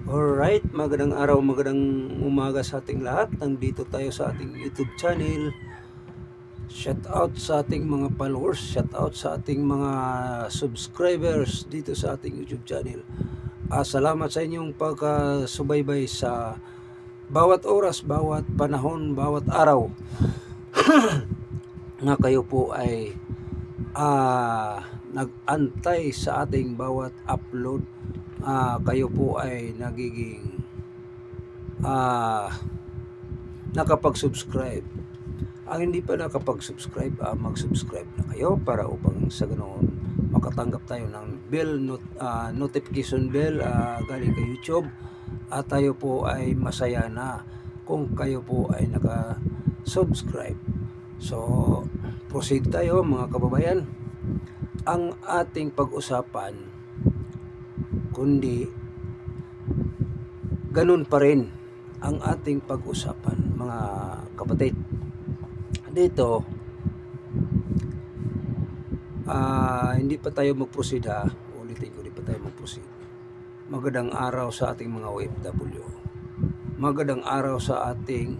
Alright, magandang araw, magandang umaga sa ating lahat. Nandito tayo sa ating YouTube channel. Shout out sa ating mga followers, shout out sa ating mga subscribers dito sa ating YouTube channel. Salamat sa inyong pagkasubaybay sa bawat oras, bawat panahon, bawat araw na kayo po ay nag-antay sa ating bawat upload. Kayo po ay nagiging nakapag-subscribe. Ang hindi pa nakapag-subscribe, mag-subscribe na kayo para upang sa ganoon makatanggap tayo ng notification bell galing kay YouTube, at tayo po ay masaya na kung kayo po ay naka-subscribe. So, proceed tayo mga kababayan. Ang ating pag-usapan, kundi ganun pa rin ang ating pag-usapan mga kapatid. Dito, hindi pa tayo mag-proceed ha. Ulitin ko, hindi pa tayo mag-proceed. Magandang araw sa ating mga OFW. Magandang araw sa ating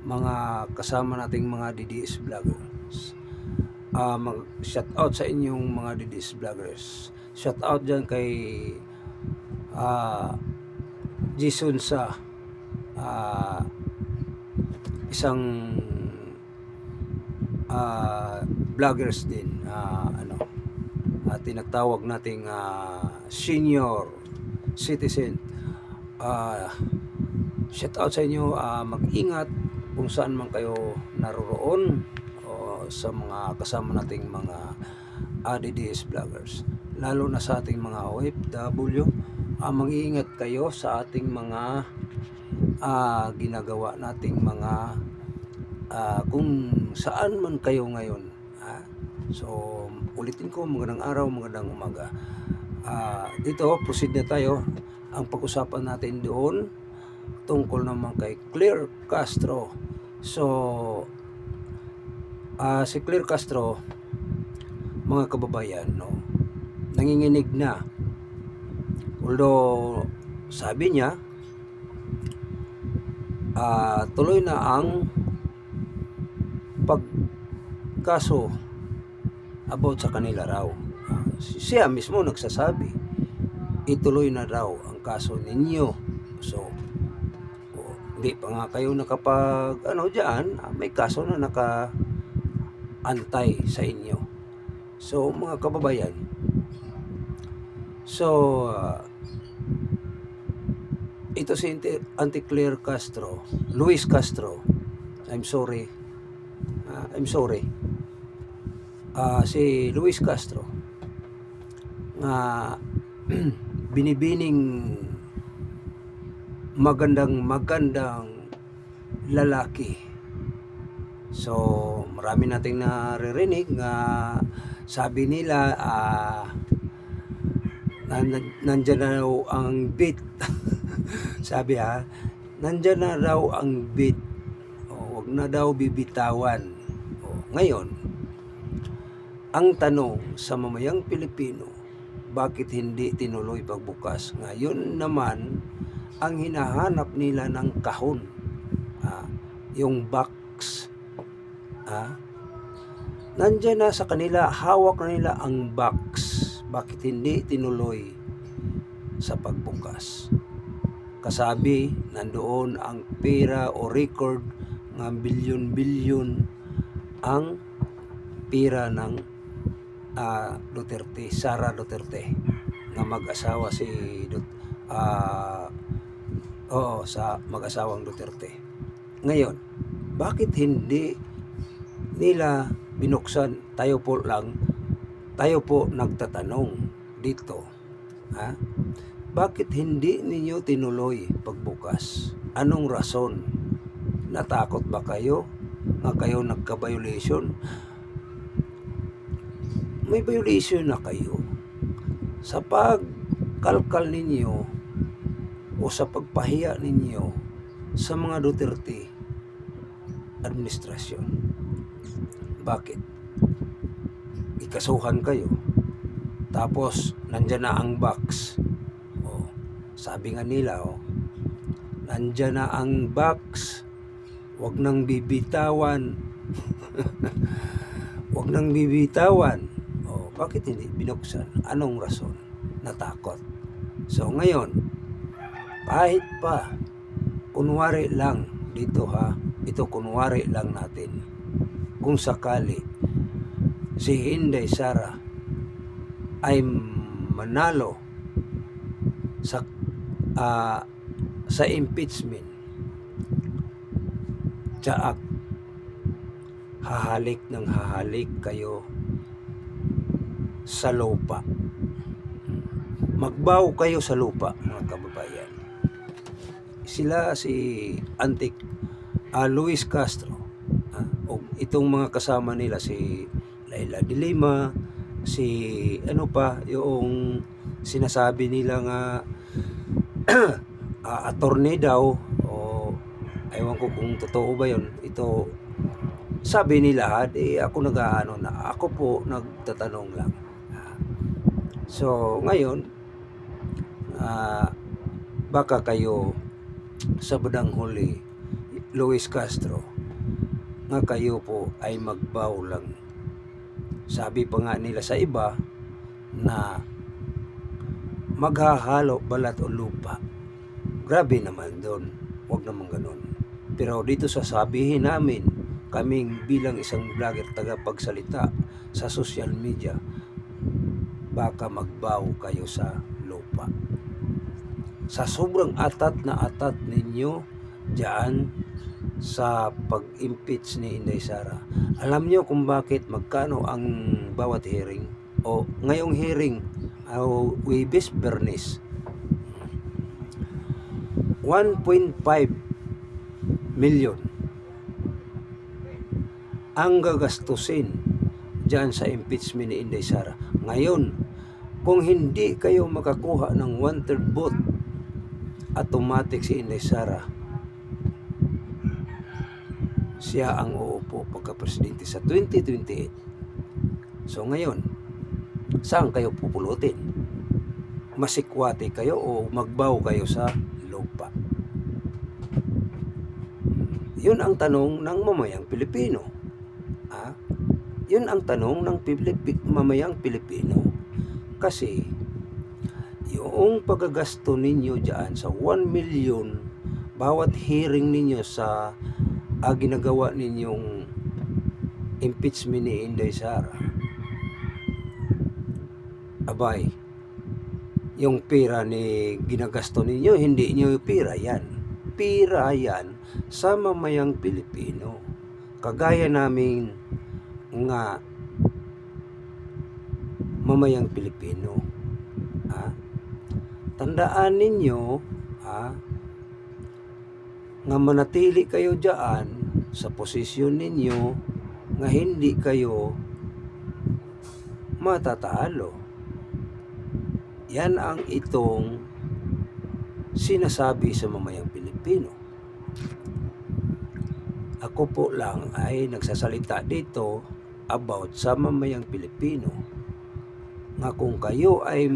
mga kasama nating mga DDS vloggers. Shout out sa inyong mga DDS vloggers. Shout out dyan kay Jason sa isang vloggers din, tinatawag nating senior citizen. Shout out sa inyo, mag-ingat kung saan man kayo naroroon, o sa mga kasama nating mga DDS vloggers, lalo na sa ating mga OFW. Mag-iingat kayo sa ating mga ginagawa nating mga kung saan man kayo ngayon. So, ulitin ko, magandang araw, magandang umaga. Dito, proceed na tayo. Ang pag-usapan natin doon tungkol naman kay Claire Castro. So, si Claire Castro, mga kababayan, nanginginig na. Although, sabi niya, tuloy na ang pagkaso about sa kanila raw. Siya mismo nagsasabi, ituloy na raw ang kaso ninyo. So, hindi pa nga kayo nakapag dyan, may kaso na naka-antay sa inyo. So, mga kababayan, so ito si Auntie Claire Castro, Luis Castro, I'm sorry, si Luis Castro nga binibining magandang lalaki. So, marami nating naririnig nga sabi nila nandyan na raw ang bit. Sabi nandyan na raw ang bit. Wag na daw bibitawan. Ngayon, ang tanong sa mamayang Pilipino, bakit hindi tinuloy pagbukas? Ngayon naman, ang hinahanap nila ng kahon, yung box, nandyan na sa kanila, hawak na nila ang box. Bakit hindi tinuloy sa pagbukas? Kasabi, nandoon ang pera o record ng bilyon-bilyon ang pera ng Duterte, Sara Duterte, na mag-asawa sa mag-asawang Duterte. Ngayon, bakit hindi nila binuksan? Tayo po nagtatanong dito. Bakit hindi ninyo tinuloy pagbukas? Anong rason? Natakot ba kayo nga kayo nagka-violation? May violation na kayo sa pagkalkal ninyo o sa pagpahiya ninyo sa mga Duterte administrasyon. Bakit? Ikasuhan kayo, tapos nandyan na ang box. Sabi nga nila, nandyan na ang box, wag nang bibitawan. Wag nang bibitawan. Bakit hindi binuksan? Anong rason? Natakot. So ngayon, kahit pa kunwari lang dito ito kunwari lang natin. Kung sakali si Inday Sara ay manalo sa impeachment, tsaak hahalik ng hahalik kayo sa lupa. Magbaw kayo sa lupa, mga kababayan. Sila si Luis Castro, o itong mga kasama nila, si Laila de Lima, si yung sinasabi nila nga attorney daw, o ewan ko kung totoo ba yun. Ito sabi nila, ako ako po nagtatanong lang. So ngayon, baka kayo sa badang huli, Luis Castro, nga kayo po ay magbaw lang. Sabi pa nga nila sa iba na maghahalo balat o lupa. Grabe naman doon, wag naman ganun. Pero dito sasabihin namin, kaming bilang isang vlogger tagapagsalita sa social media, baka magbaw kayo sa lupa. Sa sobrang atat ninyo diyan sa pag-impeach ni Inday Sara. Alam nyo kung bakit, magkano ang bawat hearing? O ngayong hearing, Huwebes, Bernes, 1.5 million ang gagastusin dyan sa impeachment ni Inday Sara. Ngayon, kung hindi kayo makakuha ng 1/3 vote, automatic si Inday Sara, siya ang uupo pagka-presidente sa 2028. So ngayon, saan kayo pupulutin? Masikwate kayo o magbaw kayo sa lupa? Yun ang tanong ng mamayang Pilipino. Yun ang tanong ng mamayang Pilipino. Kasi yung paggagasto ninyo dyan sa 1 million bawat hearing ninyo sa ginagawa ninyong impeachment ni Inday Sara, abay, yung pera ni ginagasto ninyo, hindi nyo pera yan. Pera yan sa mamayang Pilipino. Kagaya namin nga mamayang Pilipino. Tandaan ninyo nga manatili kayo dyan sa posisyon ninyo, nga hindi kayo matatalo. Yan ang itong sinasabi sa mamayang Pilipino. Ako po lang ay nagsasalita dito about sa mamayang Pilipino, nga kung kayo ay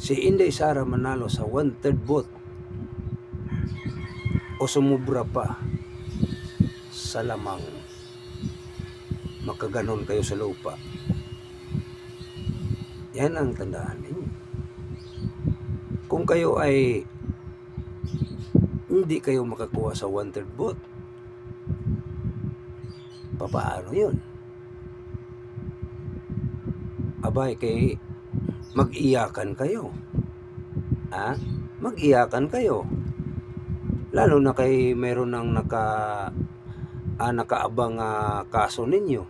si Inday Sara manalo sa 1/3 vote o sumubra pa sa lamang, makaganon kayo sa lupa. Yan ang tandaan ninyo. Kung kayo ay hindi kayo makakuha sa 1/3 vote, papaano yun? Abay, kay mag-iyakan kayo. Mag-iyakan kayo. Lalo na kay meron ng nakaabang kaso ninyo.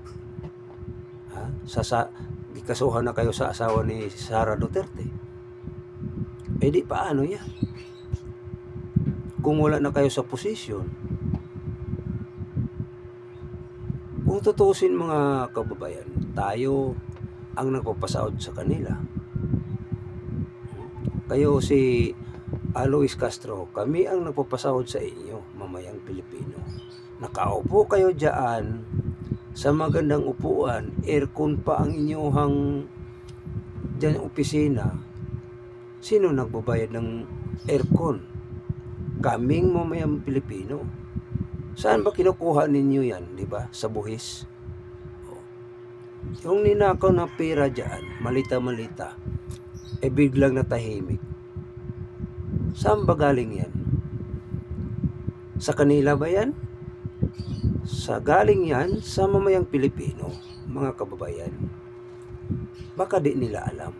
Kasuhan na kayo sa asawa ni Sara Duterte. Di paano yan? Kung wala na kayo sa posisyon. Kung tutusin, mga kababayan, tayo ang nagpapasahod sa kanila. Kayo si Luis Castro, kami ang nagpapasahod sa inyo, mamayang Pilipino. Nakaupo kayo dyan sa magandang upuan, aircon pa ang inyong dyan opisina. Sino nagbabayad ng aircon? Kaming mamayang Pilipino. Saan ba kinukuha ninyo yan, di ba? Sa buhis. Yung ninakaw na pera dyan, malita-malita, biglang natahimik. Saan ba galing yan? Sa kanila ba yan? Galing yan sa mamayang Pilipino, mga kababayan. Baka di nila alam.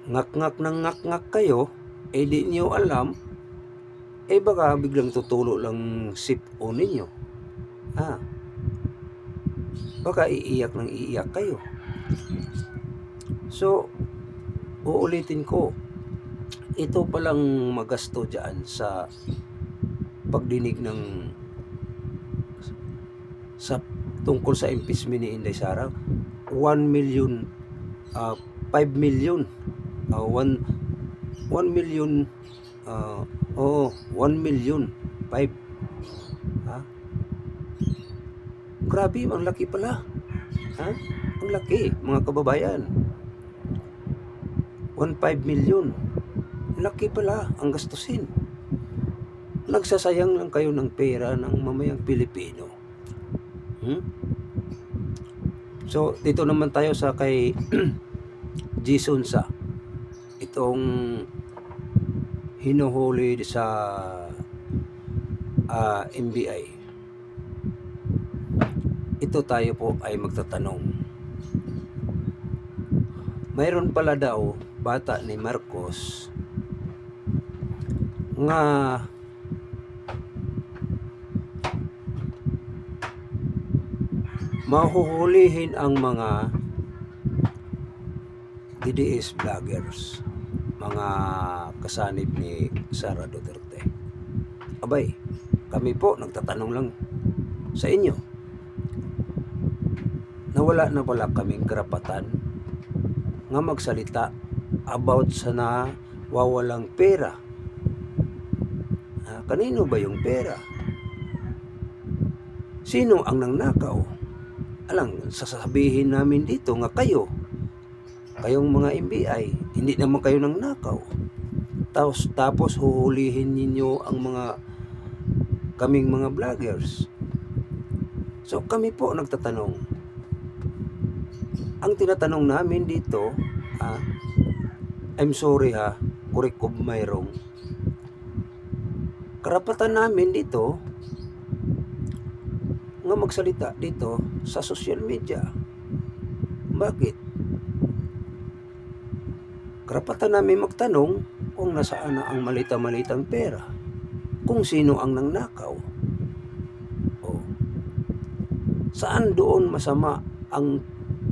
Ngak-ngak ng ngak-ngak kayo, di niyo alam, baka biglang tutulo lang sip-o ninyo. Baka iiyak ng iiyak kayo. So, uulitin ko, ito palang magasto dyan sa pagdinig sa tungkol sa impeachment ni Inday Sara. 1 million, 5 million, 1 million, 1 million 5. Grabe, ang laki pala. Ang laki, mga kababayan. 1.5 million. Laki pala ang gastusin. Nagsasayang lang kayo ng pera ng mamayang Pilipino. So, dito naman tayo sa kay Jason Sa. Itong hinuhuli sa NBI. Ito tayo po ay magtatanong. Mayroon pala daw bata ni Marcos nga mahuhulihin ang mga DDS vloggers, mga kasanib ni Sara Duterte. Abay, kami po nagtatanong lang sa inyo. Nawala na pala kaming karapatan nga magsalita about sa nawawalang pera. Kanino ba yung pera? Sino ang nangnakaw? Alang, sasabihin namin dito nga kayong mga NBI, hindi naman kayo nangnakaw. Tapos huhulihin ninyo ang kaming mga vloggers. So kami po nagtatanong. Ang tinatanong namin dito, I'm sorry correct ko mayroong. Karapatan namin dito nga magsalita dito sa social media. Bakit? Karapatan namin magtanong kung nasaan na ang malita-malitang pera. Kung sino ang nangnakaw. Saan doon masama ang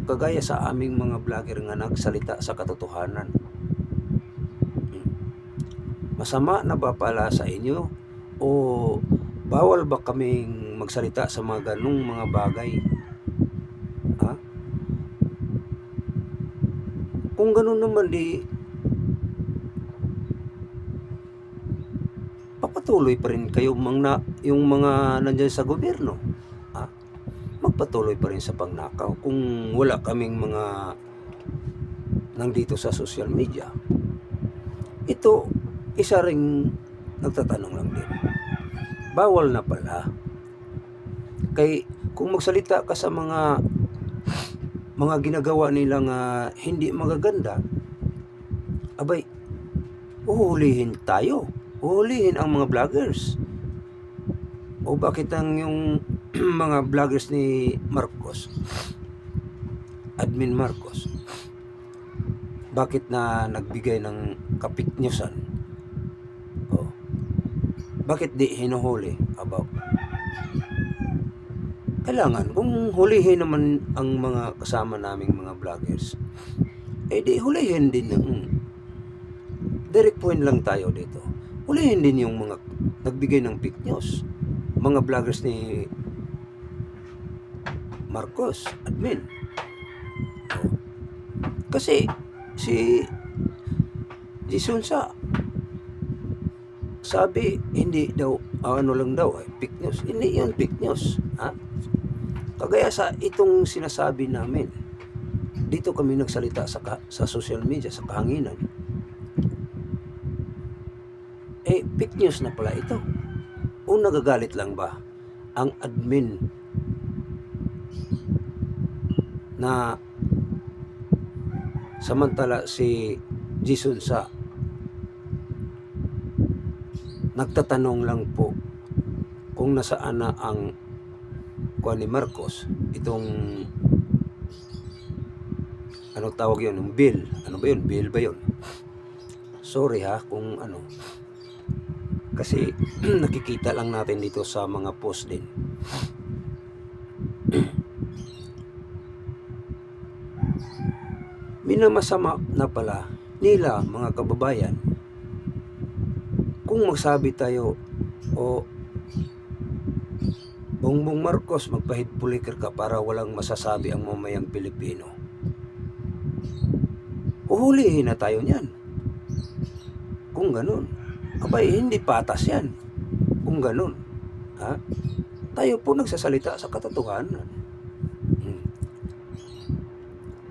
kagaya sa aming mga vlogger nga nagsalita sa katotohanan? Masama na ba pala sa inyo? O bawal ba kaming magsalita sa mga ganung mga bagay? Kung ganun naman, papatuloy pa rin kayo yung mga nandyan sa gobyerno. Magpatuloy pa rin sa pangnakaw kung wala kaming mga nandito sa social media. Ito, isa ring nagtatanong lang din. Bawal na pala. Kung magsalita ka sa mga ginagawa nilang hindi magaganda, abay, uhulihin tayo. Uhulihin ang mga vloggers. O bakit yung mga vloggers ni Marcos, admin Marcos, bakit na nagbigay ng kapiknyusan? Bakit di hinuhuli about? Kailangan, kung hulihin naman ang mga kasama naming mga vloggers, di hulihin din direct point lang tayo dito. Hulihin din yung mga nagbigay ng fake news, mga vloggers ni Marcos, admin. Kasi si Jason Sa sabi hindi daw fake news. Hindi yun fake news. Kagaya sa itong sinasabi namin, dito kami nagsalita sa social media, sa kahanginan. fake news na pala ito. O nagagalit lang ba ang admin na samantala si Jason sa nagtatanong lang po kung nasaan na ang kuha ni Marcos, itong ano tawag yun, yung bill. Ano ba yun? Bill ba yun? Sorry ha kung ano. Kasi nakikita lang natin dito sa mga post din. Minamasama na pala nila mga kababayan kung magsabi tayo o Bongbong Marcos magpahid-puliker ka para walang masasabi ang mamayang Pilipino. Uhulihin na tayo niyan. Kung ganun. Abay, hindi patas yan. Kung ganun. Ha? Tayo po nagsasalita sa katotohanan.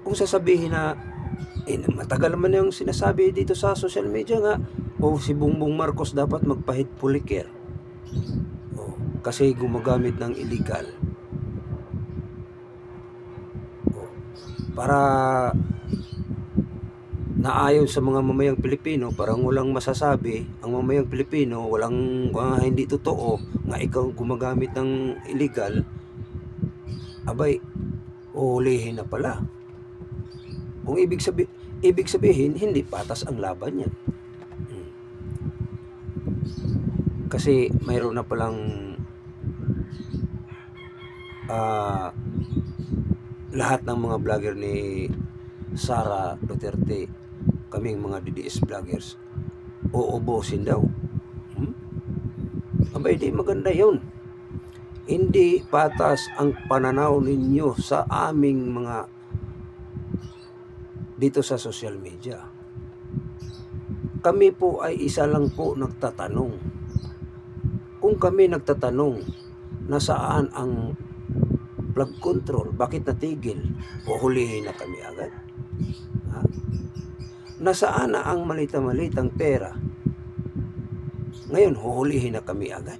Kung sasabihin na matagal naman yung sinasabi dito sa social media nga, o si Bongbong Marcos dapat magpahid-puliker. Kasi gumagamit ng illegal. Para naayon sa mga mamayang Pilipino, parang walang masasabi ang mamayang Pilipino, walang hindi totoo nga ikaw gumagamit ng illegal. Abay, uhulihin na pala. Kung ibig sabihin, hindi patas ang laban yan. Kasi mayroon na palang lahat ng mga vlogger ni Sara Duterte, kaming mga DDS vloggers, uubusin daw. Abay, di maganda yun. Hindi patas ang pananaw ninyo sa aming mga dito sa social media. Kami po ay isa lang po nagtatanong. Kung kami nagtatanong, nasaan ang flood control, bakit natigil? Uhulihin na kami agad. Ha? Nasaan na ang malita-malitang pera? Ngayon, huhulihin na kami agad.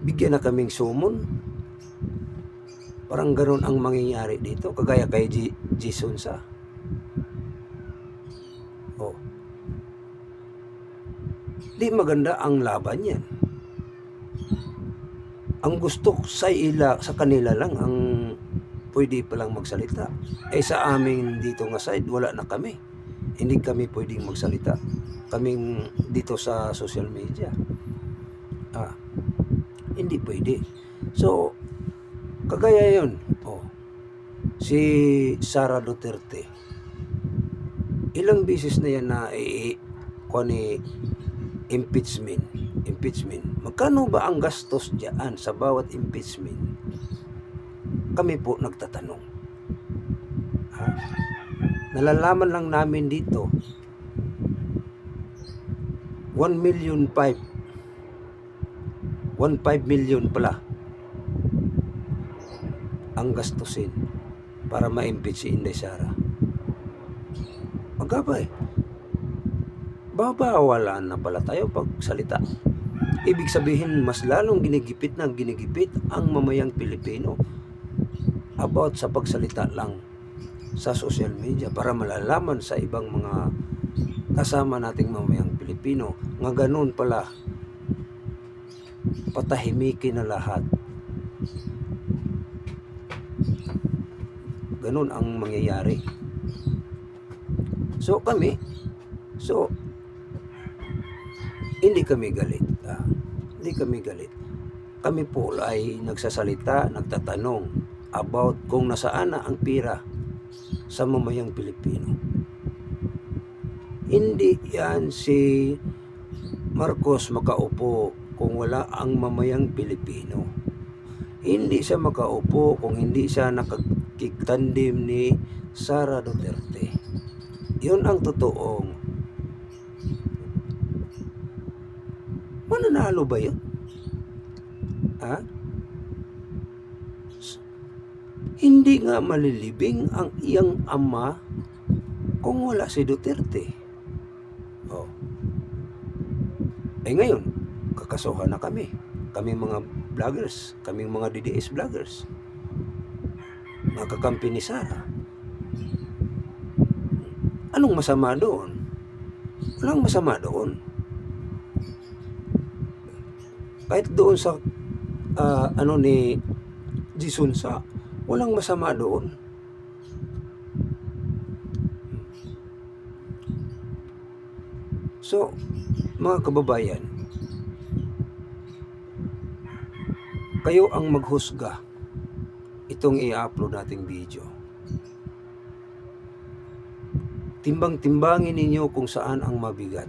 Bigyan na kaming sumon. Parang ganoon ang mangyayari dito, kagaya kay Jason sa. Di maganda ang laban yan. Ang gusto sa kanila lang ang pwede palang magsalita. Sa amin dito nga side, wala na kami. Hindi kami pwedeng magsalita. Kaming dito sa social media. Hindi pwede. So, kagaya yun. Si Sara Duterte. Ilang beses na yan na impeachment. Magkano ba ang gastos diyan sa bawat impeachment? Kami po nagtatanong. Nalalaman lang namin dito 1.5 million 1.5 million pala ang gastusin para ma-impeach si Inday Sara. Magabay. Babawalan na pala tayo pagsalita. Ibig sabihin, mas lalong ginigipit ang mamayang Pilipino about sa pagsalita lang sa social media para malalaman sa ibang mga kasama nating mamayang Pilipino nga ganun pala, patahimikin na lahat. Ganun ang mangyayari. So hindi kami galit. Kami po ay nagsasalita, nagtatanong about kung nasaan na ang pira sa mamayang Pilipino. Hindi yan si Marcos makaupo kung wala ang mamayang Pilipino. Hindi siya makaupo kung hindi siya nakikitandem ni Sara Duterte. Yun ang totoong mananalo ba yun? Hindi nga malilibing ang iyang ama kung wala si Duterte. Ngayon, kakasuhan na kami. Kami mga vloggers, kami mga DDS vloggers. Mga kakampi ni Sara. Anong masama doon? Walang masama doon. Kahit doon sa ni Jisunsa, walang masama doon. So, mga kababayan, kayo ang maghusga itong i-upload nating video. Timbang-timbangin ninyo kung saan ang mabigat.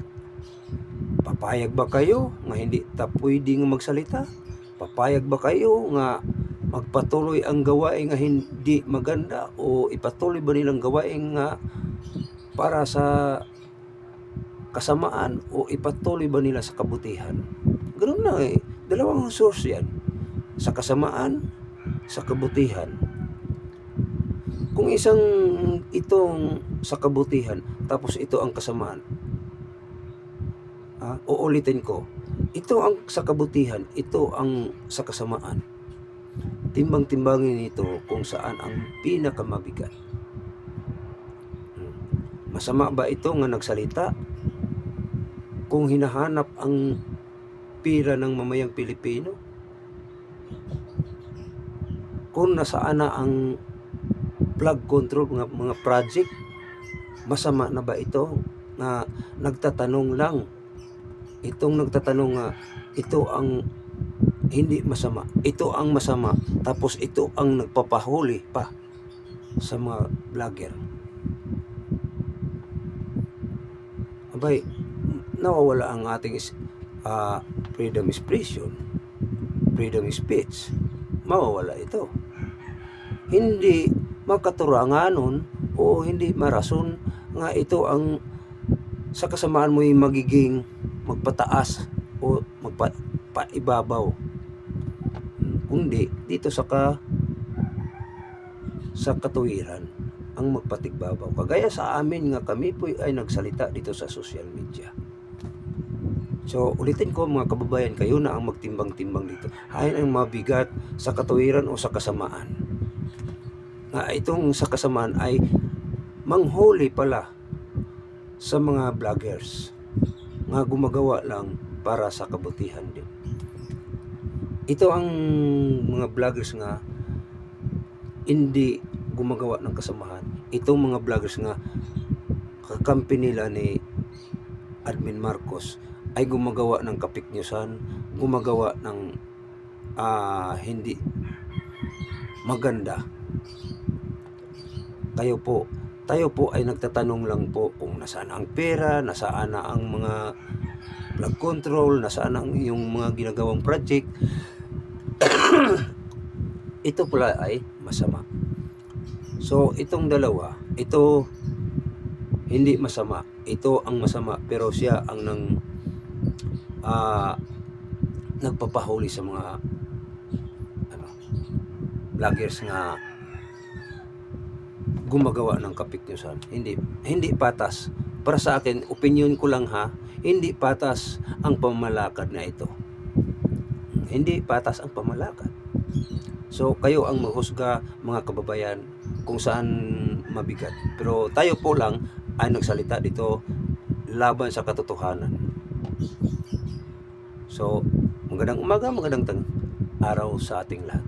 Papayag ba kayo nga hindi ta pwedeng magsalita? Papayag ba kayo nga magpatuloy ang gawain nga hindi maganda, o ipatuloy ba nilang gawain nga para sa kasamaan, o ipatuloy ba nila sa kabutihan? Ganun na eh. Dalawang source yan. Sa kasamaan, sa kabutihan. Kung isang itong sa kabutihan, tapos ito ang kasamaan, uulitin ko, ito ang sa kabutihan, ito ang sa kasamaan. Timbang-timbangin ito kung saan ang pinakamabigat. Masama ba ito nga nagsalita kung hinahanap ang pira ng mamayang Pilipino? Kung nasaan na ang flood control mga project, masama na ba ito na nagtatanong lang? Itong nagtatanong nga, ito ang hindi masama, ito ang masama, tapos ito ang nagpapahuli pa sa mga vlogger. Abay, nawawala ang ating freedom expression, freedom speech. Mawawala ito. Hindi makaturanganon o hindi marason nga ito ang sa kasamaan mo yung magiging magpataas o magpaibabaw, kundi dito sa katuwiran ang magpatigbabaw. Kagaya sa amin nga, kami po ay nagsalita dito sa social media. So ulitin ko mga kababayan, kayo na ang magtimbang-timbang dito. Hain ang mabigat sa katuwiran o sa kasamaan. Nga itong sa kasamaan ay manghuli pala sa mga vloggers nga gumagawa lang para sa kabutihan din. Ito ang mga vloggers nga hindi gumagawa ng kasamahan. Itong mga vloggers nga kakampi nila ni Admin Marcos ay gumagawa ng kapiknyusan, gumagawa ng hindi maganda. Tayo po ay nagtatanong lang po kung nasaan ang pera, nasaan na ang mga flood control, nasaan ang yung mga ginagawang project. Ito pala ay masama. So itong dalawa, ito hindi masama, ito ang masama, pero siya ang nagpapahuli sa mga vloggers nga gumagawa ng kapiknyusan. Hindi patas. Para sa akin, opinion ko lang ha, hindi patas ang pamalakad na ito. Hindi patas ang pamalakad. So kayo ang maghusga mga kababayan kung saan mabigat. Pero tayo po lang ay nagsalita dito laban sa katotohanan. So magandang umaga, magandang araw sa ating lahat.